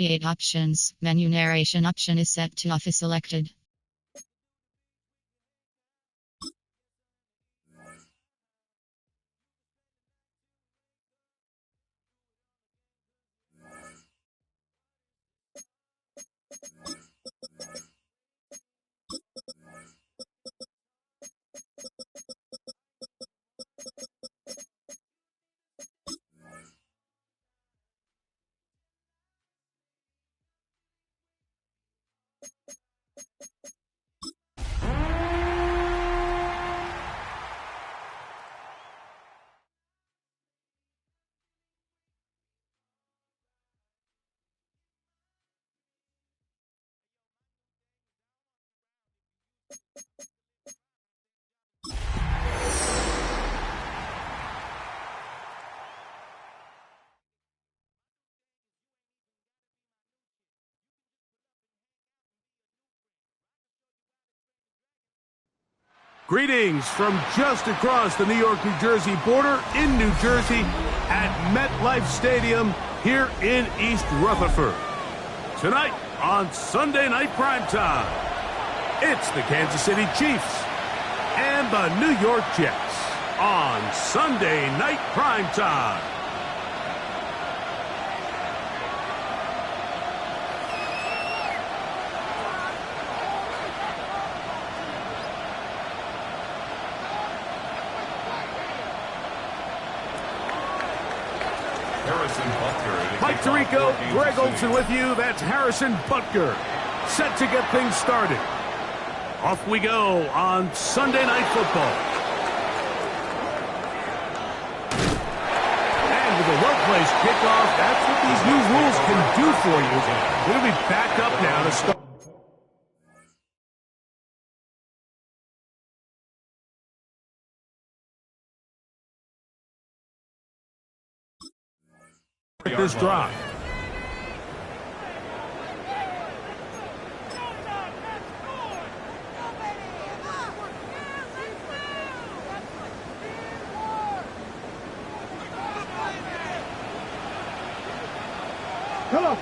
8 options. Menu narration option is set to off is selected. Greetings from just across the New York-New Jersey border in New Jersey at MetLife Stadium here in East Rutherford. Tonight on Sunday Night Primetime, it's the Kansas City Chiefs and the New York Jets on Sunday Night Primetime. Mike Tirico, Greg Olson with you. That's Harrison Butker, set to get things started. Off we go on Sunday Night Football. And with a well-placed kickoff, that's what these new rules can do for you. We'll be back up now to start this drive.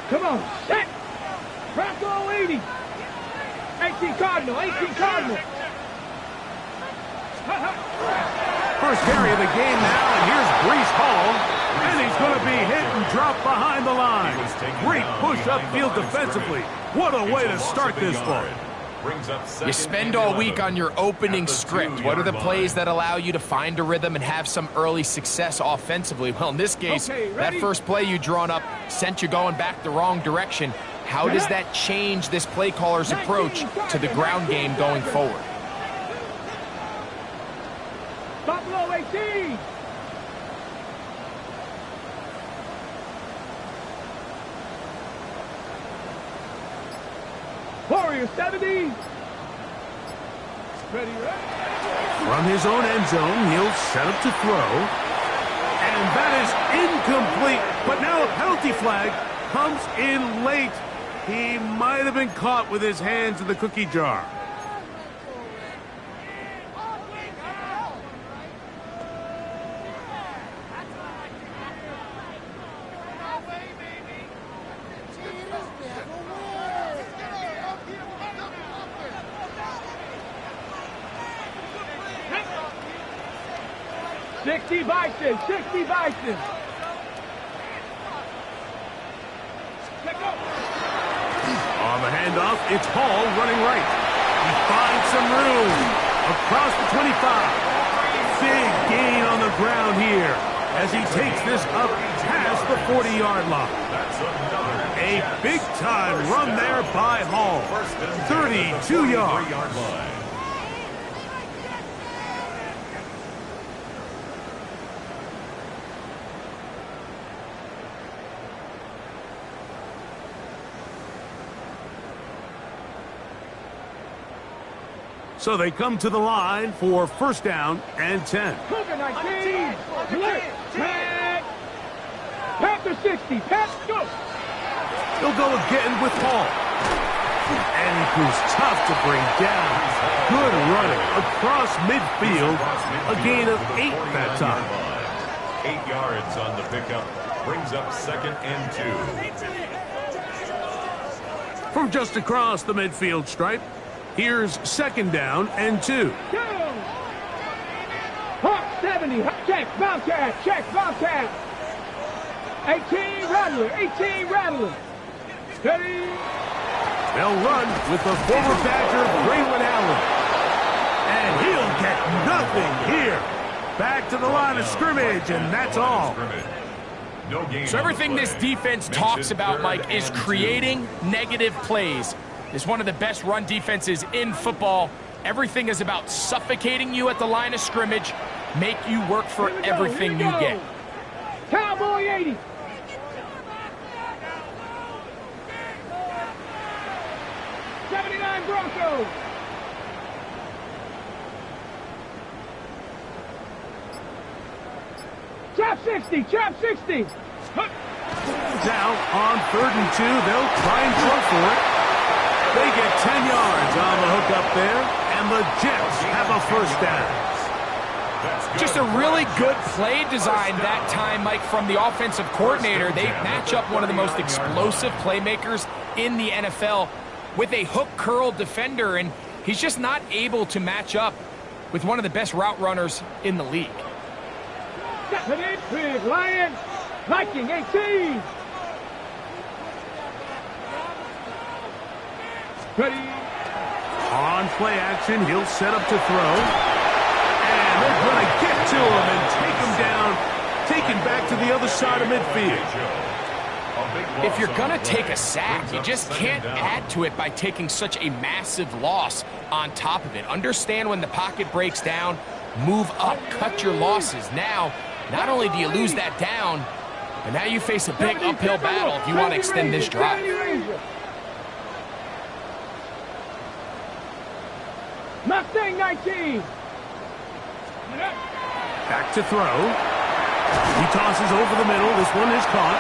Come on, set! Bronco 80! 18 Cardinal, 18 Cardinal! First carry of the game now, and here's Breece Hall. And he's going to be hit and dropped behind the line. Great push upfield defensively. What a way to start this ball. You spend all week on your opening script. What are the plays that allow you to find a rhythm and have some early success offensively? Well, in this case, that first play you drawn up sent you going back the wrong direction. How does that change this play caller's approach to the ground game going forward? Buffalo 18! Warrior 70. Ready, ready. From his own end zone, he'll set up to throw. And that is incomplete. But now a penalty flag comes in late. He might have been caught with his hands in the cookie jar. Bison, 60 Bison. On the handoff, it's Hall running right. He finds some room across the 25. Big gain on the ground here as he takes this up past the 40-yard line. A big-time run there by Hall. 32 yards. So they come to the line for first down and 10. Cougar 19. Blitz. Tag. Panther 60. Pass. Go. He'll go again with Hall. And he proves tough to bring down. Good running across midfield. A gain of 8 that time. 8 yards on the pickup. Brings up 2nd and 2. from just across the midfield stripe. Here's 2nd down and 2. Go! Hawk 70, check, Bobcat, check, Bobcat. 18, Rattler, 18, Rattler. Steady. They'll run with the former Badger, Braylon Allen. And he'll get nothing here. Back to the line of scrimmage, and that's all. So everything this defense talks about, Mike, is creating negative plays. It's one of the best run defenses in football. Everything is about suffocating you at the line of scrimmage, make you work for everything you get. Cowboy 80. '79 Broncos. Trap 60, trap 60. Now, on 3rd and 2, they'll try and throw for it. They get 10 yards on the hook up there, and the Jets have a 1st down. Just a really good play design that time, Mike, from the offensive coordinator. They match up one of the most explosive playmakers in the NFL with a hook curl defender, and he's just not able to match up with one of the best route runners in the league. Big Lions, Viking 18. Ready. On play action, he'll set up to throw. And they're going to get to him and take him down, taken back to the other side of midfield. If you're going to take a sack, you just can't add to it by taking such a massive loss on top of it. Understand when the pocket breaks down, move up, cut your losses. Now, not only do you lose that down, but now you face a big uphill battle if you want to extend this drive. Mustang 19. Back to throw. He tosses over the middle. This one is caught.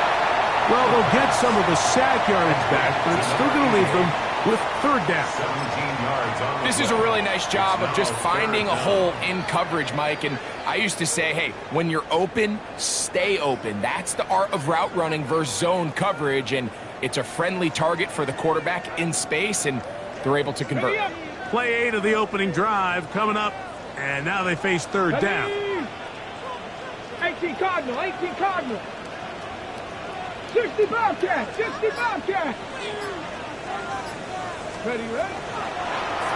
Well, they'll get some of the sack yardage back, but it's still going to leave them with 3rd down. This is a really nice job of just finding a hole in coverage, Mike. And I used to say, hey, when you're open, stay open. That's the art of route running versus zone coverage. And it's a friendly target for the quarterback in space, and they're able to convert. Play 8 of the opening drive coming up, and now they face 3rd down. 18 Cardinal, 18 Cardinal. 60 Bobcat, 60 Bobcat. Ready, ready.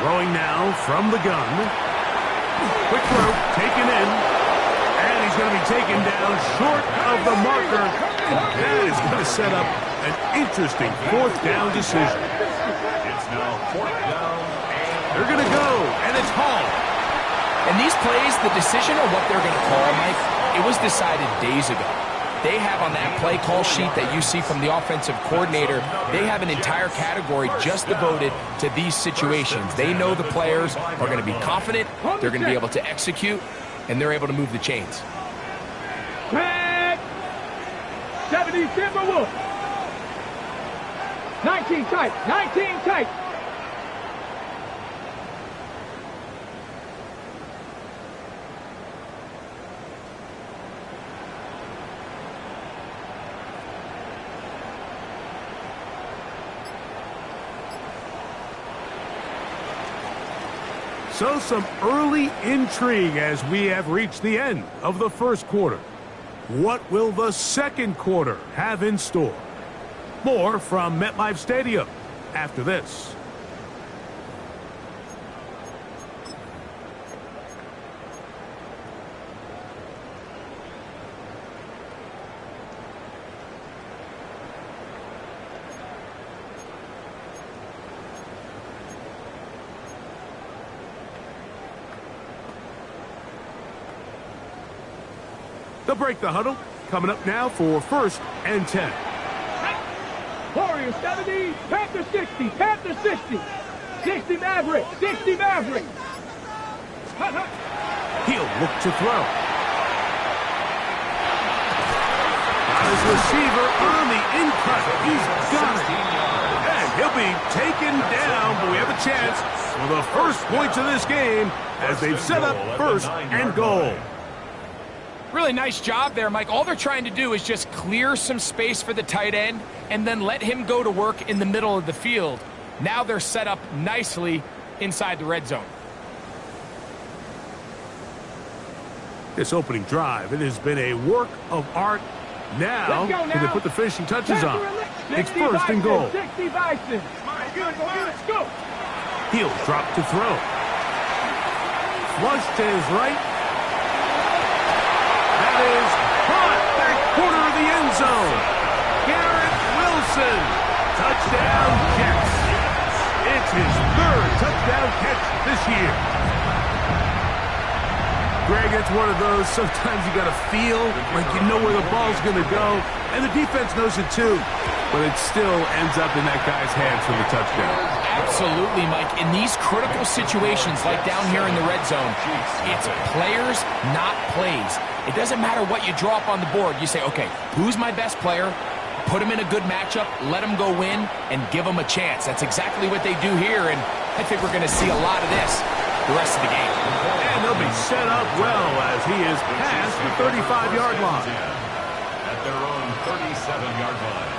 Throwing now from the gun. Quick throw, taken in. And he's going to be taken down short of the marker. And that is going to set up an interesting 4th down decision. It's now 4th down. They're going to go, and it's Hall. And these plays, the decision on what they're going to call, Mike, it was decided days ago. They have on that play call sheet that you see from the offensive coordinator, they have an entire category just devoted to these situations. They know the players are going to be confident, they're going to be able to execute, and they're able to move the chains. 70 Timberwolf. 19 tight, 19 tight. So some early intrigue as we have reached the end of the 1st quarter. What will the 2nd quarter have in store? More from MetLife Stadium after this. They'll break the huddle. Coming up now for 1st and 10. Warriors 70, Panther 60, Panther 60. 60 Maverick, 60 Maverick. He'll look to throw. Got his receiver on the in-cut. He's got it. And he'll be taken down, but we have a chance for the first points of this game as they've set up 1st and goal. Really nice job there, Mike. All they're trying to do is just clear some space for the tight end and then let him go to work in the middle of the field. Now they're set up nicely inside the red zone. This opening drive, it has been a work of art. Now, can they put the finishing touches on? It's first and goal. 60 Bison. Go. He'll drop to throw. Flush to his right. That is caught back corner of the end zone. Garrett Wilson. Touchdown Jets. It's his third touchdown catch this year. Greg, it's one of those, sometimes you got to feel like you know where the ball's going to go, and the defense knows it too, but it still ends up in that guy's hands for the touchdown. Absolutely, Mike. In these critical situations, like down here in the red zone, it's players, not plays. It doesn't matter what you draw up on the board. You say, okay, who's my best player? Put him in a good matchup, let him go win, and give him a chance. That's exactly what they do here, and I think we're going to see a lot of this the rest of the game. And they'll be set up well as he is past the 35-yard line. At their own 37-yard line.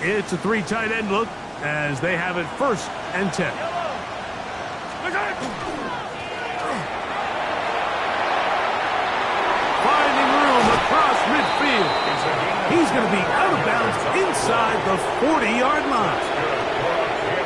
It's a three tight end look as they have it first and 10. Finding room across midfield. He's going to be out of bounds inside the 40-yard line.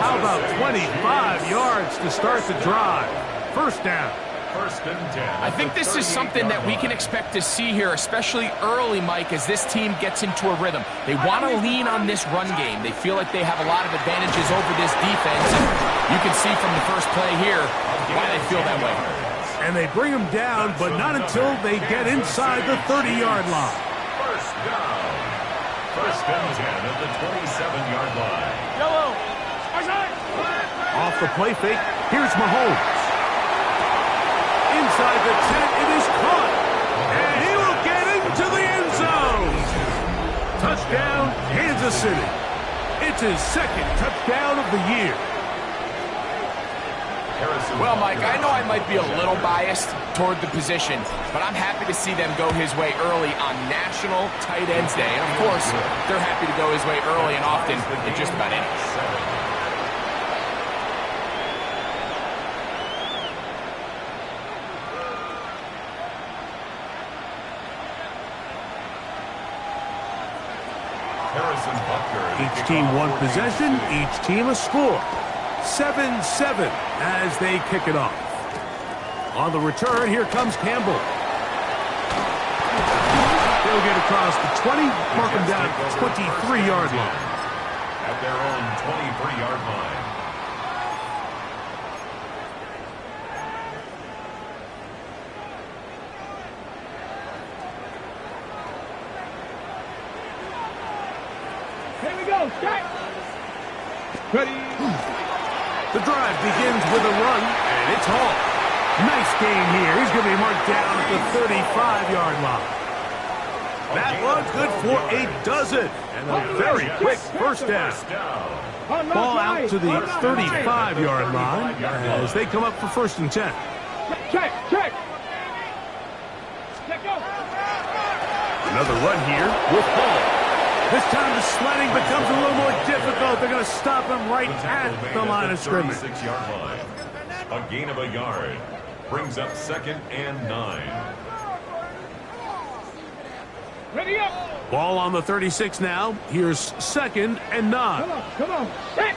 How about 25 yards to start the drive? First down. First and 10. I think this is something that we can expect to see here, especially early, Mike, as this team gets into a rhythm. They want to lean on this run game. They feel like they have a lot of advantages over this defense. And you can see from the first play here why they feel that way. And they bring him down, but not until they get inside the 30-yard line. First down. First and 10 at the 27-yard line. Off the play fake, here's Mahomes. Inside the 10, it is caught. And he will get into the end zone. Touchdown, Kansas City. It's his second touchdown of the year. Well, Mike, I know I might be a little biased toward the position, but I'm happy to see them go his way early on National Tight Ends Day. And, of course, they're happy to go his way early and often in just about any. Each team one possession, each team a score. 7-7 as they kick it off. On the return, here comes Campbell. They'll get across the 20, mark him down at the 23-yard line. At their own 23-yard line. Here we go. Strike. Ready. The drive begins with a run, and it's Hall. Nice gain here. He's going to be marked down at the 35-yard line. That one's good for a dozen, and a very quick first down. Ball out to the 35-yard line as they come up for first and 10. Check. Go. Another run here with Hall. This time the sledding becomes a little more difficult. They're going to stop him right at the line of scrimmage. 36-yard line. A gain of a yard. Brings up second and 9. Ready up. Ball on the 36 now. Here's second and 9. Come on. Set.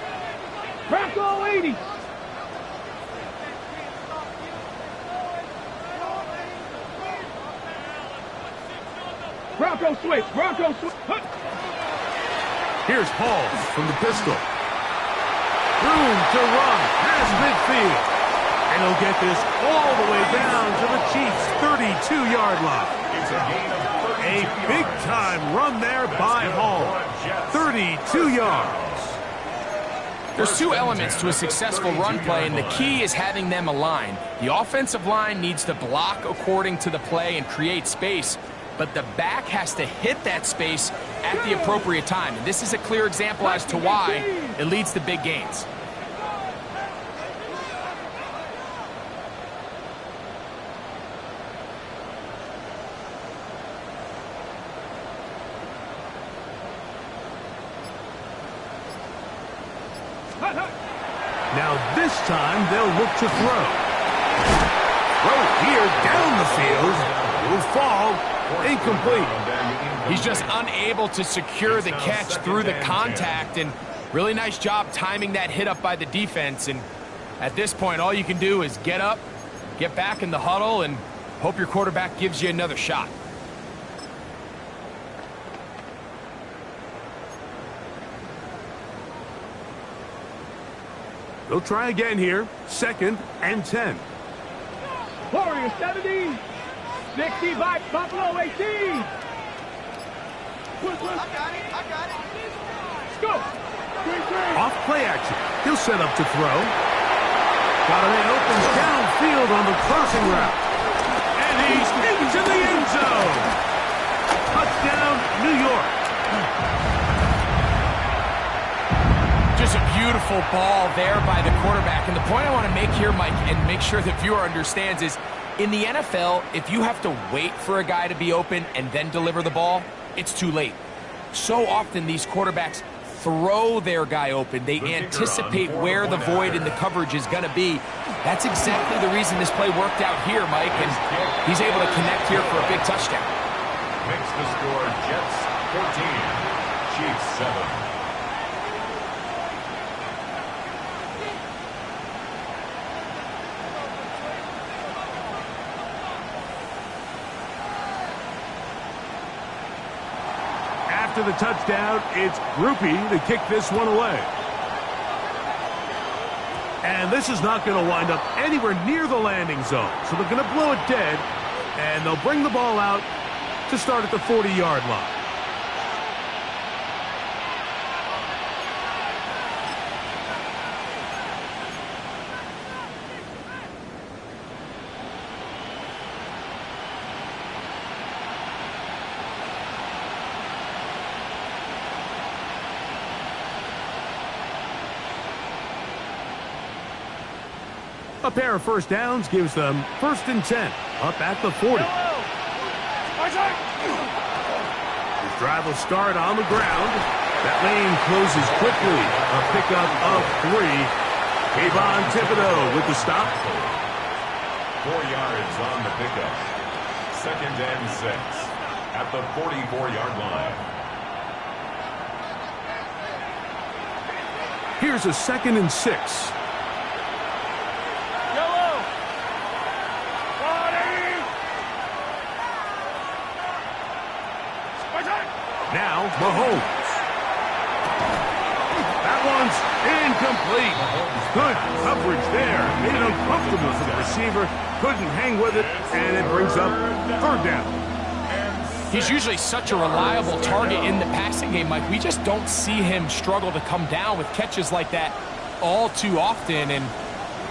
Bronco 80. Bronco switch. Here's Hall from the pistol. Room to run past midfield. And he'll get this all the way down to the Chiefs' 32-yard line. It's a gain of 32 A big-time run there by Hall. 32 yards. There's two elements to a successful run play, and the key is having them align. The offensive line needs to block according to the play and create space, but the back has to hit that space at the appropriate time. And this is a clear example as to why it leads to big gains. Now this time they'll look to throw. Throw here down the field. Will fall. Incomplete. He's just unable to secure the catch through the contact, and really nice job timing that hit up by the defense. And at this point, all you can do is get up, get back in the huddle, and hope your quarterback gives you another shot. They'll try again here. 2nd and 10. Warriors 70. 65, Buffalo 18. I got it. Let's go. Off play action. He'll set up to throw. Got a man opens downfield on the crossing route. And he's into the end zone. Touchdown, New York. Just a beautiful ball there by the quarterback. And the point I want to make here, Mike, and make sure the viewer understands is, in the NFL, if you have to wait for a guy to be open and then deliver the ball, it's too late. So often these quarterbacks throw their guy open. They anticipate where the void in the coverage is going to be. That's exactly the reason this play worked out here, Mike, and he's able to connect here for a big touchdown. Makes the score Jets 14, Chiefs 7. After the touchdown, it's Groupie to kick this one away. And this is not going to wind up anywhere near the landing zone. So they're going to blow it dead, and they'll bring the ball out to start at the 40-yard line. A pair of first downs gives them 1st and 10, up at the 40. His drive will start on the ground. That lane closes quickly. A pickup of 3. Kayvon Thibodeau with the stop. 4 yards on the pickup. 2nd and 6 at the 44-yard line. Here's a 2nd and 6. Now, Mahomes. That one's incomplete. Good coverage there. Made it uncomfortable for the receiver. Couldn't hang with it, and it brings up 3rd down. He's usually such a reliable target in the passing game, Mike. We just don't see him struggle to come down with catches like that all too often. And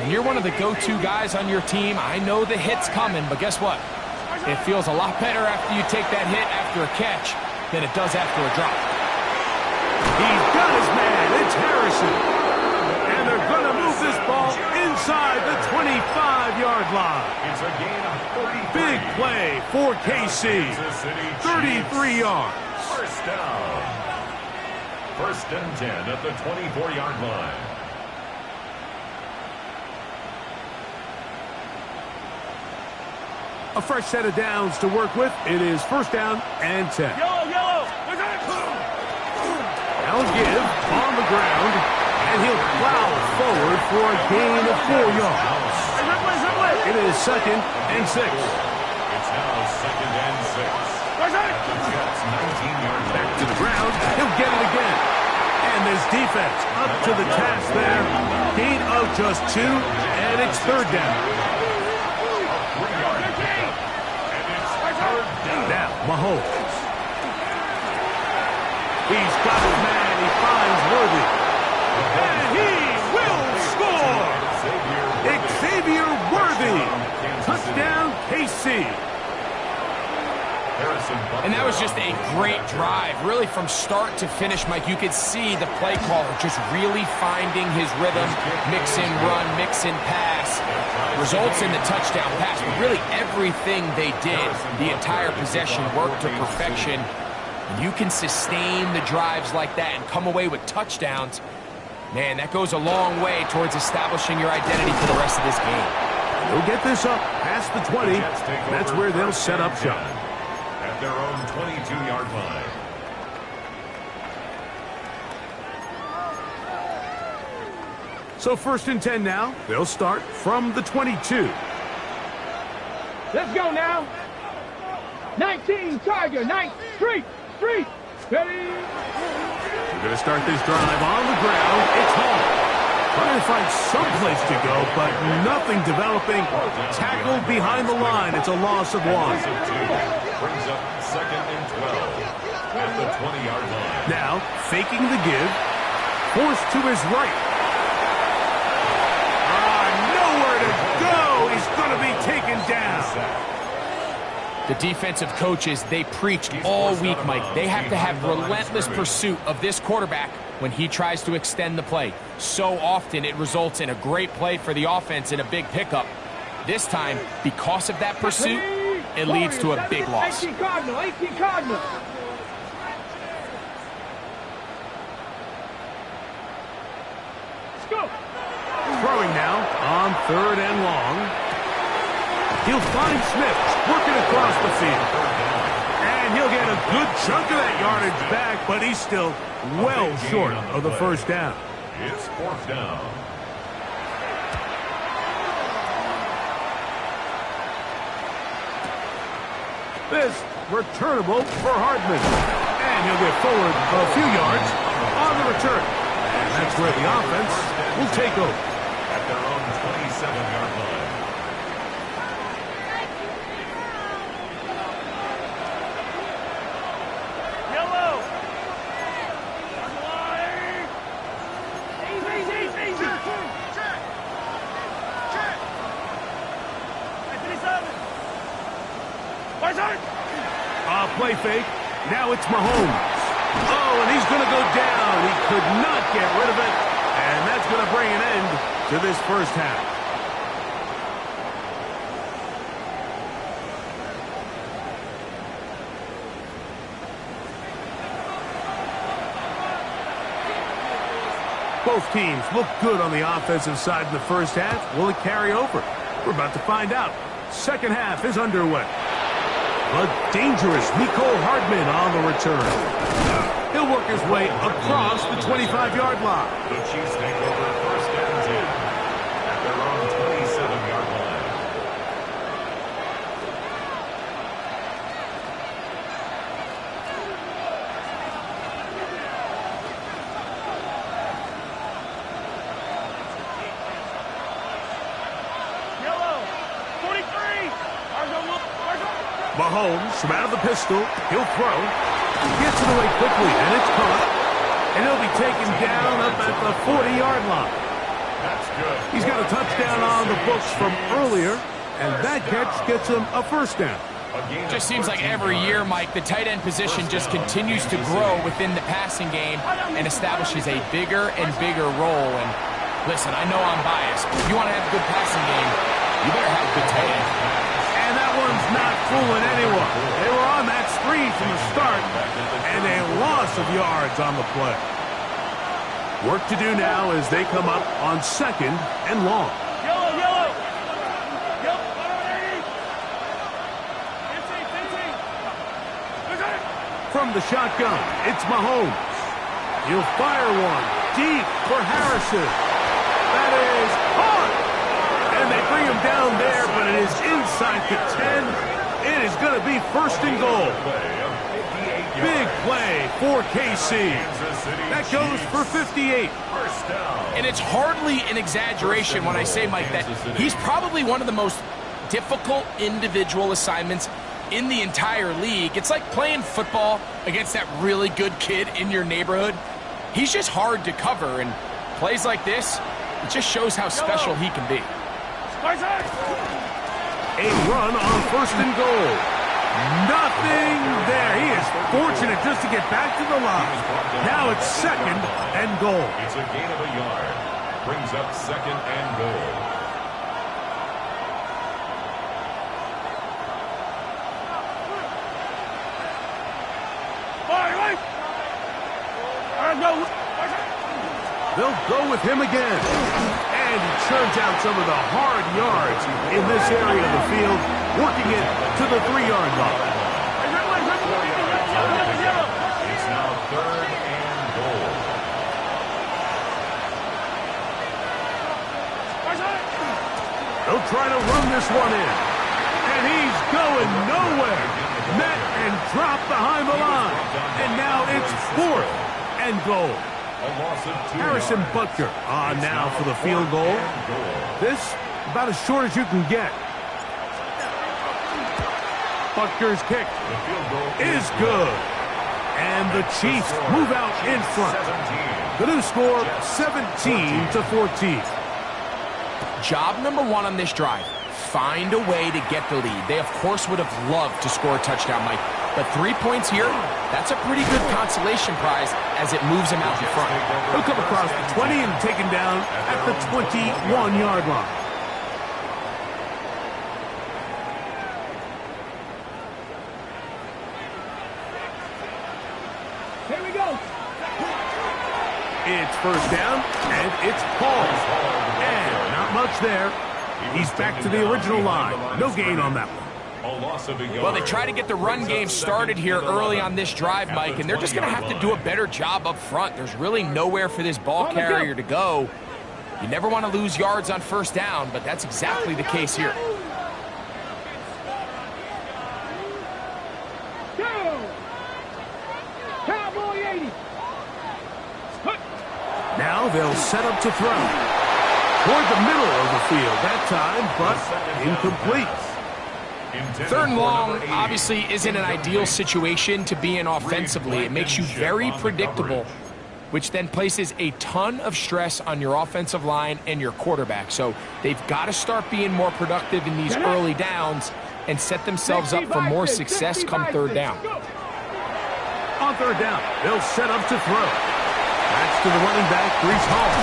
you're one of the go-to guys on your team. I know the hit's coming, but guess what? It feels a lot better after you take that hit after a catch than it does after a drop. He's got his man. It's Harrison. And they're going to move this ball inside the 25-yard line. It's a gain of 33. Big play for KC. 33 yards. First down. 1st and 10 at the 24-yard line. A fresh set of downs to work with. It is 1st down and 10. Yellow. Now give on the ground, and he'll plow forward for a gain of 4 yards. It is 2nd and 6. It's now 2nd and 6. The Jets 19-yard line. Back to the ground. He'll get it again. And this defense up to the task there. Gain of just 2, and it's 3rd down. Now, Mahomes. He's got his man. He finds Worthy. And he will score! Xavier Worthy. Touchdown, KC. And that was just a great drive. Really, from start to finish, Mike, you could see the play caller just really finding his rhythm. Mix in run, mix in pass. Results in the touchdown pass. But really, everything they did, the entire possession worked to perfection. You can sustain the drives like that and come away with touchdowns. Man, that goes a long way towards establishing your identity for the rest of this game. They'll get this up past the 20. That's where they'll set up shop. At their own 22-yard line. So 1st and 10 now. They'll start from the 22. Let's go now. 19, Tiger, 9, street, ready. We're going to start this drive on the ground. It's home. Trying to find some place to go, but nothing developing. Tackled behind the line. It's a loss of 1. Brings up 2nd and 12 at the 20-yard line. Now, faking the give. Forced to his right. Nowhere to go. He's going to be taken down. The defensive coaches, they preach all week, Mike. They have to have relentless pursuit of this quarterback when he tries to extend the play. So often it results in a great play for the offense and a big pickup. This time, because of that pursuit, it leads to a big loss. 18 Cardinal. Let's go. Throwing now on 3rd and long. He'll find Smith working across the field. And he'll get a good chunk of that yardage back, but he's still well short of the 1st down. It's 4th down. This returnable for Hardman. And he'll get forward a few yards on the return. And that's where the offense will take over. At their own 27-yard line. Play fake. Now it's Mahomes. Oh, and he's going to go down. He could not get rid of it. And that's going to bring an end to this 1st half. Both teams look good on the offensive side in the 1st half. Will it carry over? We're about to find out. 2nd half is underway. A dangerous Mecole Hardman on the return. He'll work his way across the 25-yard line. The Chiefs take over 1st and 10 at their own 27-yard line. Mahomes from out of the pistol. He'll throw. Gets it away quickly, and it's caught. And he'll be taken down up at the 40-yard line. That's good. He's got a touchdown on the books from earlier, and that catch gets him a 1st down. Just seems like every year, Mike, the tight end position just continues to grow within the passing game and establishes a bigger and bigger role. And listen, I know I'm biased, but if you want to have a good passing game, you better have a good tight end. And that one's not fooling anyone. They were on that screen from the start, and a loss of yards on the play. Work to do now as they come up on 2nd and long. Yellow. From the shotgun, it's Mahomes. He'll fire one deep for Harrison. That is caught. And they bring him down there, but it is inside the 10. It is going to be 1st and goal. Big play for KC. That goes for 58. And it's hardly an exaggeration when I say, Mike, that he's probably one of the most difficult individual assignments in the entire league. It's like playing football against that really good kid in your neighborhood. He's just hard to cover, and plays like this, it just shows how special he can be. A run on 1st and goal. Nothing there. He is fortunate just to get back to the line. Now it's 2nd and goal. It's a gain of a yard. Brings up 2nd and goal. They'll go with him again. And he churns out some of the hard yards in this area of the field, working it to the 3-yard line. It's now 3rd and goal. They'll try to run this one in. And he's going nowhere. Met and dropped behind the line. And now it's 4th and goal. A loss of 2 Harrison yards. Butker on now for the field goal. This, about as short as you can get. Butker's kick The field goal is good. And the Chiefs move out in front. 17. The new score, 17-14. Job number 1 on this drive, find a way to get the lead. They, of course, would have loved to score a touchdown, Mike. But 3 points here, that's a pretty good consolation prize as it moves them out in front. He'll come across the 20 and taken down at the 21-yard line. Here we go. It's first down, and it's Paul. And not much there. He's back to the original line. No gain on that one. A loss of a yard. Well, they try to get the run game started here early on this drive, Mike, and they're just going to have to do a better job up front. There's really nowhere for this ball carrier to go. You never want to lose yards on first down, but that's exactly the case here. Go. Cowboy 80. Now they'll set up to throw. Toward the middle of the field that time, but incomplete. 3rd and long obviously isn't an ideal situation to be in offensively. It makes you very predictable, which then places a ton of stress on your offensive line and your quarterback. So they've got to start being more productive in these early downs and set themselves up for more success come 3rd down. On 3rd down, they'll set up to throw. That's to the running back, Brees Hall.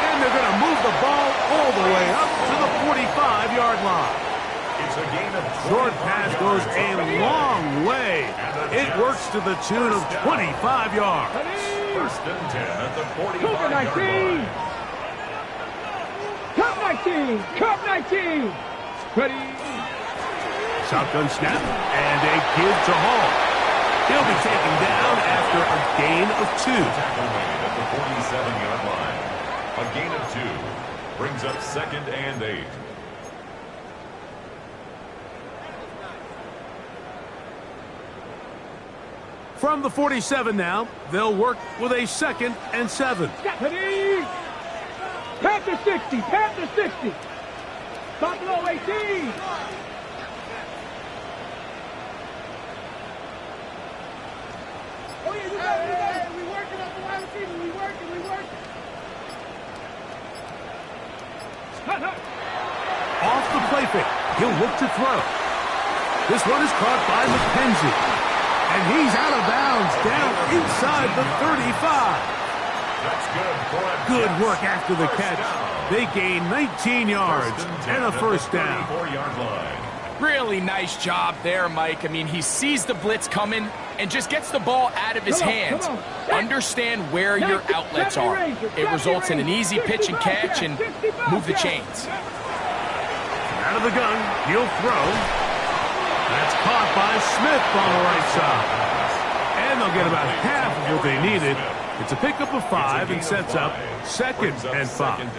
And they're going to move the ball all the way up to the 45-yard line. It's a gain of Short pass goes a long way. It works to the tune of 25 yards. 1st and 10 at the Cup 45-yard 19. line. Cup 19. Cup 19. Ready. Shotgun snap and a give to Hall. He'll be taken down after a gain of 2. Tackle made at the 47-yard line. A gain of 2 brings up 2nd and 8. From the 47 now, they'll work with a 2nd and 7. Ready. Panther 60. Panther 60. Buffalo 18. Oh, yeah, we working up the wide receiver. We working. Off the play fake, he'll look to throw. This one is caught by McKenzie. And he's out of bounds down inside the 35. That's good for a Good work after the catch. They gain 19 yards and a first down. 34-yard line. Really nice job there, Mike. I mean, he sees the blitz coming and just gets the ball out of his hands. Understand where your outlets are. It results in an easy pitch and catch and move the chains. Out of the gun, he'll throw. That's caught by Smith on the right side. And they'll get about half of what they needed. It's a pickup of 5 and sets up 2nd and 5.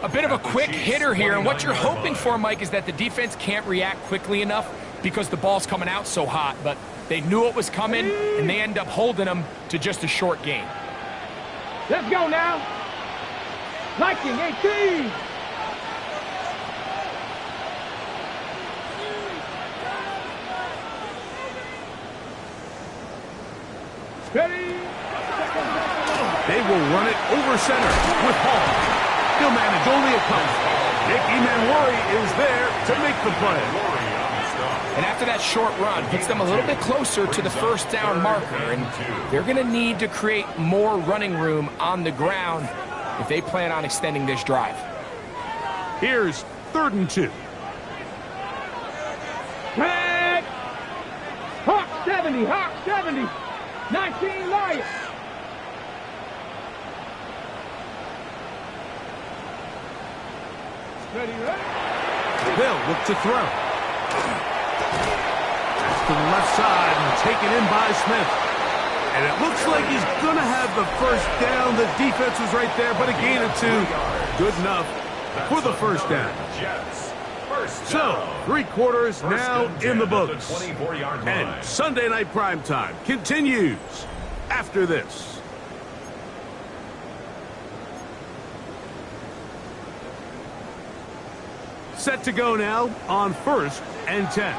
A bit of a quick hitter here, and what you're hoping for, Mike, is that the defense can't react quickly enough because the ball's coming out so hot, but they knew it was coming, and they end up holding them to just a short gain. Let's go now. Viking 18. Ready. They will run it over center with Hall. He'll manage only a couple. Nick Emanwari is there to make the play. And after that short run, puts them a little bit closer to the first down marker, and they're going to need to create more running room on the ground if they plan on extending this drive. Here's 3rd and 2. Tag. Hawk 70. Hawk 70. 19 Lions. Bill look to throw. That's to the left side and taken in by Smith. And it looks like he's going to have the first down. The defense was right there, but a gain of 2. Good enough for the first down. So, 3 quarters now in the books. And Sunday Night Primetime continues after this. Set to go now on 1st and 10.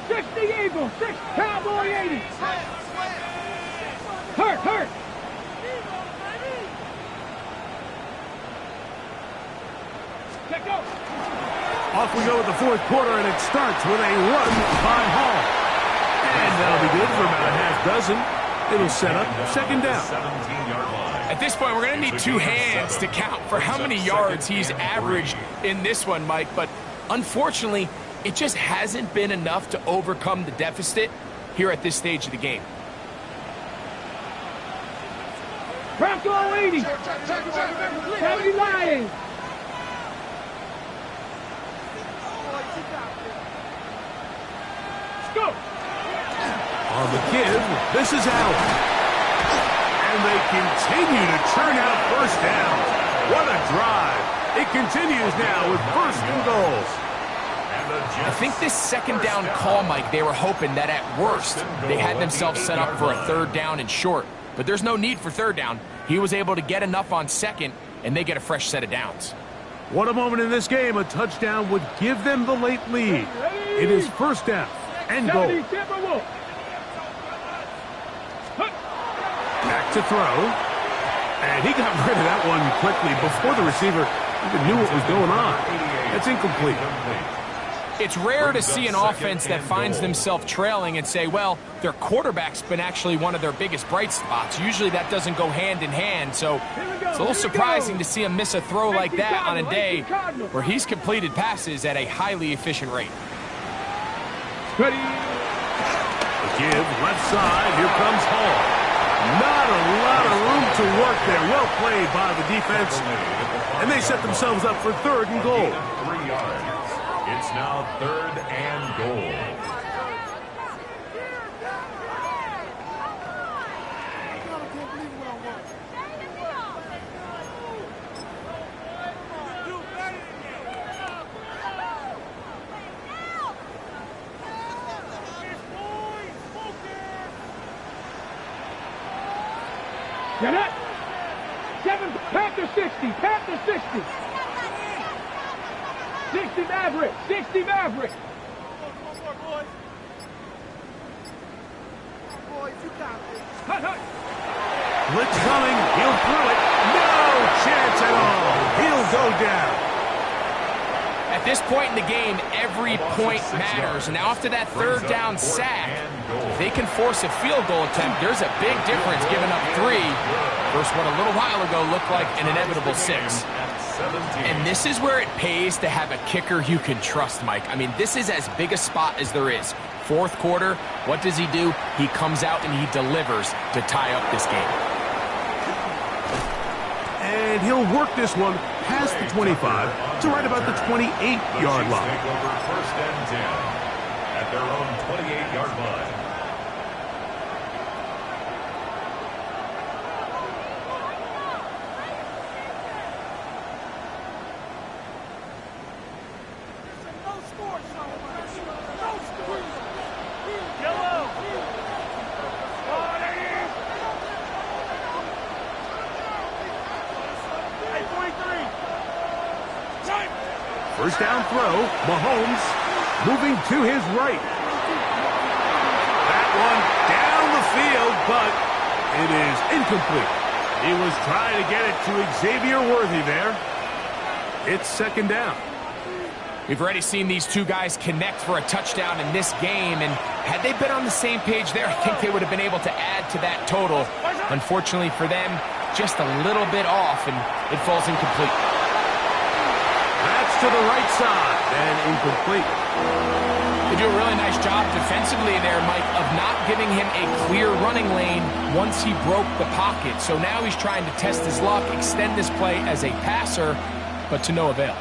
60 Eagles, 6 Cowboy 80. Hurt. Check out. Off we go with the 4th quarter, and it starts with a run by Hall. And that'll be good for about a half dozen. It'll set up 2nd down. 17-yard line. At this point, we're going to need 2 hands to count for how many yards he's averaged in this one, Mike. But unfortunately, it just hasn't been enough to overcome the deficit here at this stage of the game. Bronco 80. 70 Lions. Let's go. On the give, this is out. And they continue to churn out first down. What a drive. It continues now with 1st and goals. I think this 2nd down call, Mike, they were hoping that at worst they had themselves set up for a 3rd down and short. But there's no need for 3rd down. He was able to get enough on 2nd, and they get a fresh set of downs. What a moment in this game. A touchdown would give them the late lead. It is 1st down and goal. Back to throw. And he got rid of that one quickly before the receiver even knew what was going on. That's incomplete. It's rare to see an offense that finds themselves trailing and say, well, their quarterback's been actually one of their biggest bright spots. Usually that doesn't go hand in hand, so it's a little surprising to see him miss a throw like that on a day where he's completed passes at a highly efficient rate. Ready. The give, left side, here comes Hall. Not a lot of room to work there. Well played by the defense. And they set themselves up for 3rd and goal. 3 yards. It's now 3rd and goal. Get it. 7 Panther 60. Panther 60. 60 Maverick. 60 Maverick. Hut. Blitz coming. He'll throw it. No chance at all. He'll go down. At this point in the game, every point matters. And now after that 3rd down sack, if they can force a field goal attempt, there's a big difference giving up 3 versus what a little while ago looked like an inevitable 6. And this is where it pays to have a kicker you can trust, Mike. I mean, this is as big a spot as there is. 4th quarter, what does he do? He comes out and he delivers to tie up this game. And he'll work this one past the 25 to right about the 28-yard line. Take over 1st and 10 at their own 28-yard line. First down throw, Mahomes moving to his right. That one down the field, but it is incomplete. He was trying to get it to Xavier Worthy there. It's 2nd down. We've already seen these 2 guys connect for a touchdown in this game, and had they been on the same page there, I think they would have been able to add to that total. Unfortunately for them, just a little bit off, and it falls incomplete. That's to the right side and incomplete. They do a really nice job defensively there, Mike, of not giving him a clear running lane once he broke the pocket. So now he's trying to test his luck, extend this play as a passer, but to no avail.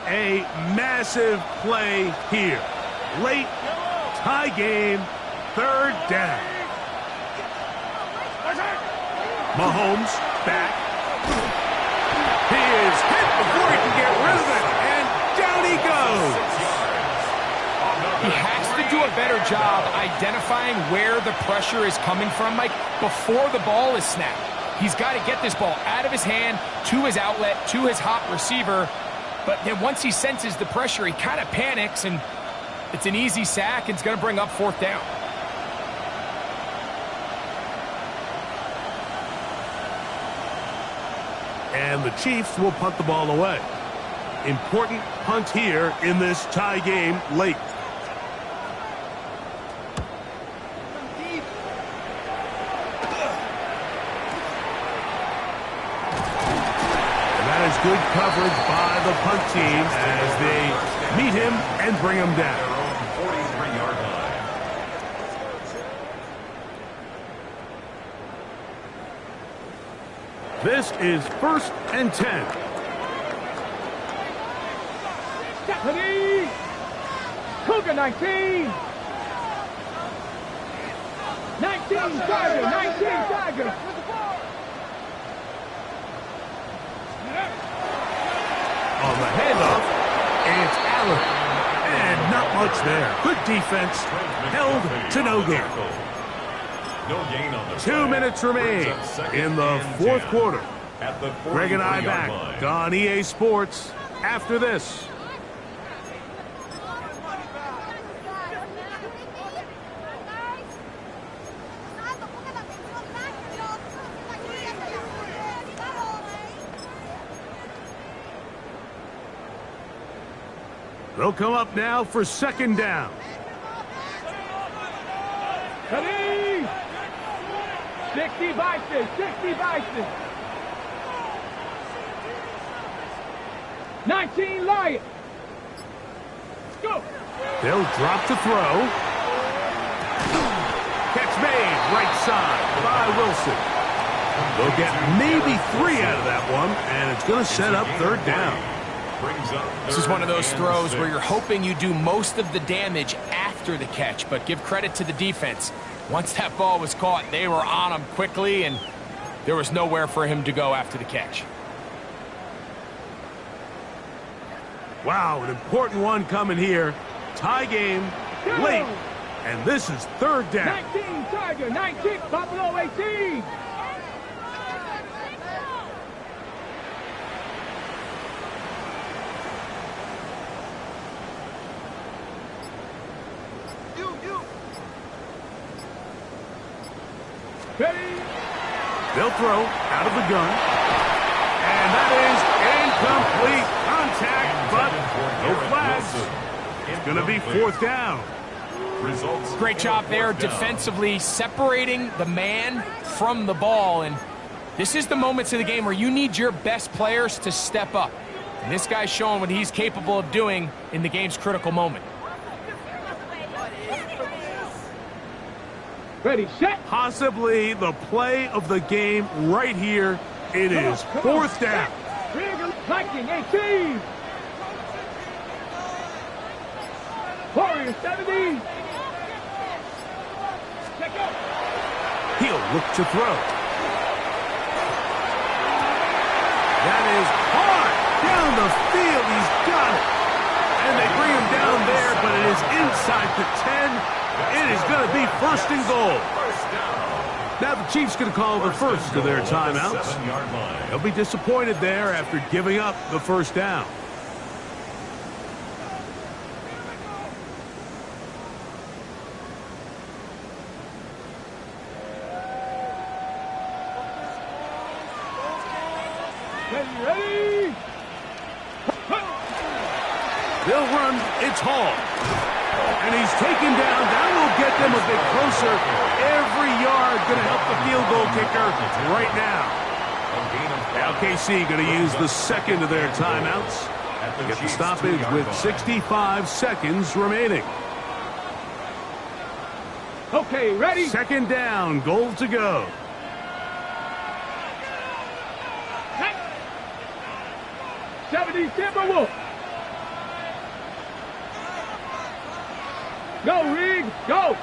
A massive play here. Late, tie game, third down. Mahomes back. He is hit before he can get rid of it, and down he goes. He has to do a better job identifying where the pressure is coming from, Mike, before the ball is snapped. He's got to get this ball out of his hand to his outlet, to his hot receiver. But then once he senses the pressure, he kind of panics, and it's an easy sack, and it's going to bring up fourth down. And the Chiefs will punt the ball away. Important punt here in this tie game late. Good coverage by the punt team as they meet him and bring him down. 43-yard line. This is 1st and 10. Stephanie! Cougar 19! 19 Tiger! 19 Tiger! On the handoff, it's Allen. And not much there. Good defense. Held to no gain. No gain on the 2 minutes remain in the fourth quarter. At the Greg and I 43-yard back line. on EA Sports after this. They'll come up now for 2nd down. Ready? 60 Bison! 60 Bison! 19 Lion! Go! They'll drop to throw. Catch made right side by Wilson. They'll get maybe 3 out of that one, and it's going to set up 3rd down. This is one of those throws where you're hoping you do most of the damage after the catch, but give credit to the defense. Once that ball was caught, they were on him quickly, and there was nowhere for him to go after the catch. Wow, an important one coming here. Tie game, late, and this is 3rd down. 19 Tiger! 19 Buffalo 18! Ready? They'll throw out of the gun. And that is incomplete contact, but no flags. It's going to be 4th down. Great job there defensively, separating the man from the ball. And this is the moments of the game where you need your best players to step up. And this guy's showing what he's capable of doing in the game's critical moment. Ready, set. Possibly the play of the game right here. It is 4th down. Viking 18. Warrior 70. Check out. He'll look to throw. That is hard down the field. He's got it. And they bring him down there, but it is inside the 10. It is going to be 1st and goal. Now the Chiefs going to call the first of their timeouts. They'll be disappointed there after giving up the 1st down. Ready? They'll run. It's Hall. And he's taken down. That will get them a bit closer. Every yard going to help the field goal kicker right now. Now KC going to use the second of their timeouts. Get the stoppage with 65 seconds remaining. Okay, ready? Second down, goal to go. Hey. 70 Timberwolves. Go, Rig, go.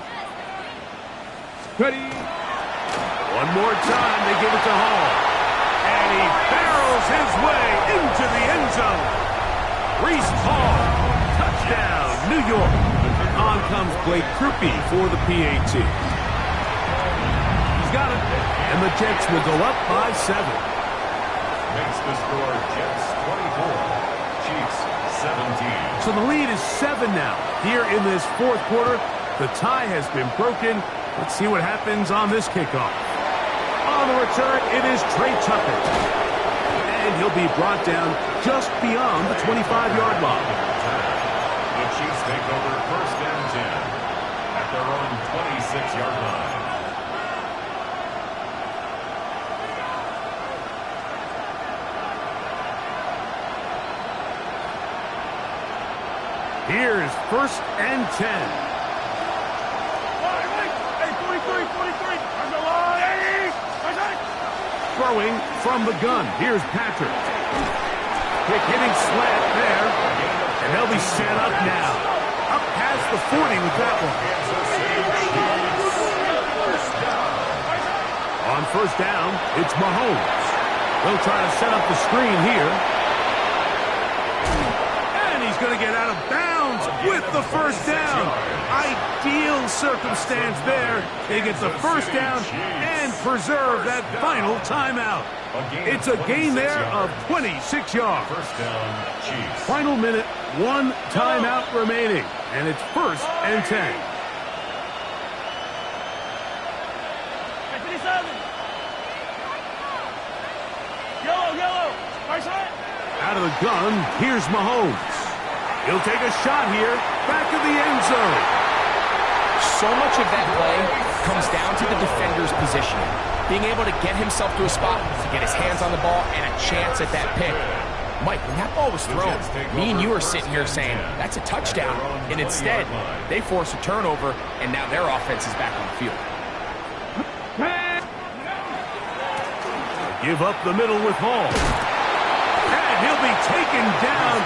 Ready? One more time, they give it to Hall. And he barrels his way into the end zone. Reese Hall, touchdown, New York. On comes Blake Krupe for the PAT. He's got it, and the Jets will go up by 7. Makes the score Jets 24, Chiefs 17. So the lead is 7 now. Here in this fourth quarter, the tie has been broken. Let's see what happens on this kickoff. On the return, it is Trey Tucker. And he'll be brought down just beyond the 25-yard line. The Chiefs take over first and 10 at their own 26-yard line. Here's first and 10. Throwing from the gun. Here's Patrick. Quick hitting slant there. And they'll be set up now. Up past the 40 with that one. On first down, it's Mahomes. They'll try to set up the screen here. And he's going to get out of bounds with the first down. Ideal circumstance there. They get the first down and preserve that final timeout. It's a gain there of 26 yards. First down, Chiefs. Final minute, 1 timeout remaining. And it's first and 10. Out of the gun, here's Mahomes. He'll take a shot here, back of the end zone. So much of that play comes down to the defender's positioning. Being able to get himself to a spot, to get his hands on the ball, and a chance at that pick. Mike, when that ball was thrown, me and you are sitting here saying, that's a touchdown. And instead, they force a turnover, and now their offense is back on the field. Give up the middle with Hall. And he'll be taken down.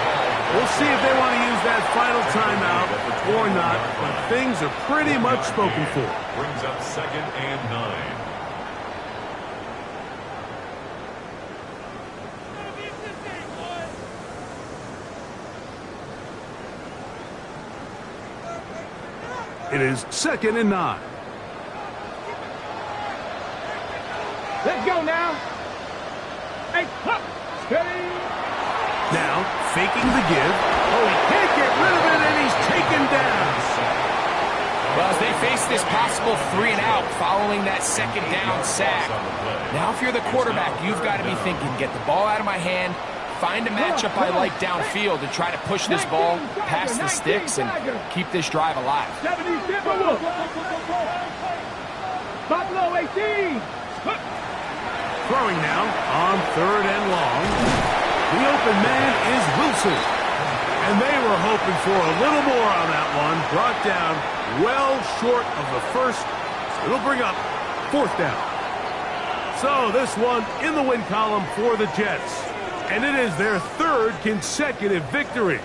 We'll see if they want to use that final timeout or not, but things are pretty much spoken for. Brings up second and 9. It is second and 9. Let's go now. Hey, hop. Steady. Now, faking the give. Oh, he can't get rid of it, and he's taken down. Well, as they face this possible 3 and out following that second down sack, now if you're the quarterback, you've got to be thinking, get the ball out of my hand, find a matchup I like downfield and try to push this ball past the sticks and keep this drive alive. 70 Timberwolves. Buffalo 18. Throwing now on third and long. The open man is Wilson. And they were hoping for a little more on that one. Brought down well short of the first. It'll bring up fourth down. So this one in the win column for the Jets. And it is their 3rd consecutive victory.